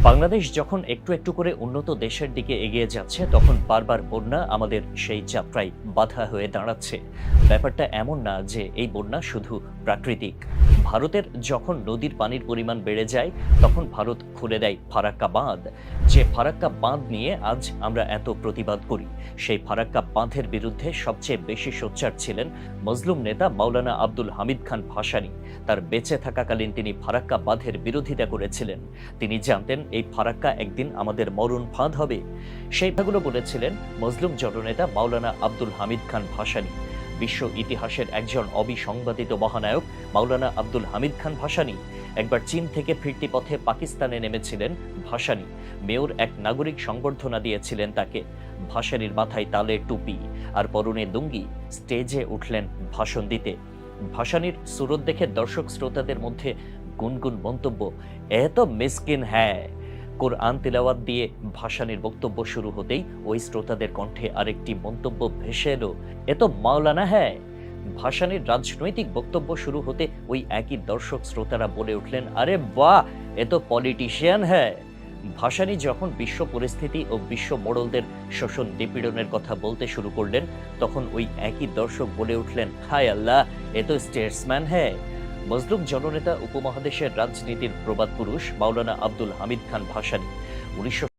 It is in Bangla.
বাংলাদেশ যখন একটু একটু করে উন্নত দেশের দিকে এগিয়ে যাচ্ছে, তখন বারবার বন্যা আমাদের সেই যাত্রায় বাধা হয়ে দাঁড়াচ্ছে। ব্যাপারটা এমন না যে এই বন্যা শুধু প্রাকৃতিক। ভারতের যখন নদীর পানির পরিমাণ বেড়ে যায়, তখন ভারত খুলে দেয় ফারাক্কা বাঁধ। যে ফারাক্কা বাঁধ নিয়ে আজ আমরা এত প্রতিবাদ করি, সেই ফারাক্কা বাঁধের বিরুদ্ধে সবচেয়ে বেশি সোচ্চার ছিলেন মজলুম নেতা মাওলানা আব্দুল হামিদ খান ভাসানী। তার বেঁচে থাকাকালীন তিনি ফারাক্কা বাঁধের বিরোধিতা করেছিলেন। তিনি জানতেন এই ফারাক্কা একদিন আমাদের মরণ ফাঁদ হবে। সেই কথাগুলো বলেছিলেন মজলুম জননেতা মাওলানা আব্দুল হামিদ খান ভাসানী। বিশ্ব ইতিহাসের একজন অবিসংবাদিত মহানায়ক মাওলানা আব্দুল হামিদ খান ভাসানী একবার চীন থেকে ফিরতি পথে পাকিস্তানে নেমেছিলেন ভাসানী। মেয়র এক নাগরিক সংবর্ধনা দিয়েছিলেন তাকে। ভাসানীর মাথায় তালের টুপি আর পরনে লুঙ্গি, স্টেজে উঠলেন ভাষণ দিতে। ভাসানীর সুরত দেখে দর্শক শ্রোতাদের মধ্যে গুনগুন মন্তব্য, এত মিসকিন হ্যায়। কোরআন তিলাওয়াত দিয়ে ভাসানীর বক্তব্য শুরু হতেই ওই শ্রোতাদের কণ্ঠে আরেকটি মন্তব্য ভেসে এলো, এ তো মাওলানা হ্যায়। ভাসানীর রাজনৈতিক বক্তব্য শুরু হতে ওই একই দর্শক শ্রোতারা বলে উঠলেন, আরে বাহ, এ তো পলিটিশিয়ান হ্যায়। ভাসানী যখন বিশ্ব পরিস্থিতি ও বিশ্ব মোড়লদের শোষণ নিপীড়নের কথা বলতে শুরু করলেন, তখন ওই একই দর্শক বলে উঠলেন, হায় আল্লাহ, এ তো স্টেটসম্যান হ্যায়। মজলুম জননেতা উপমহাদেশের রাজনীতির প্রবাদ পুরুষ মাওলানা আব্দুল হামিদ খান ভাসানী 19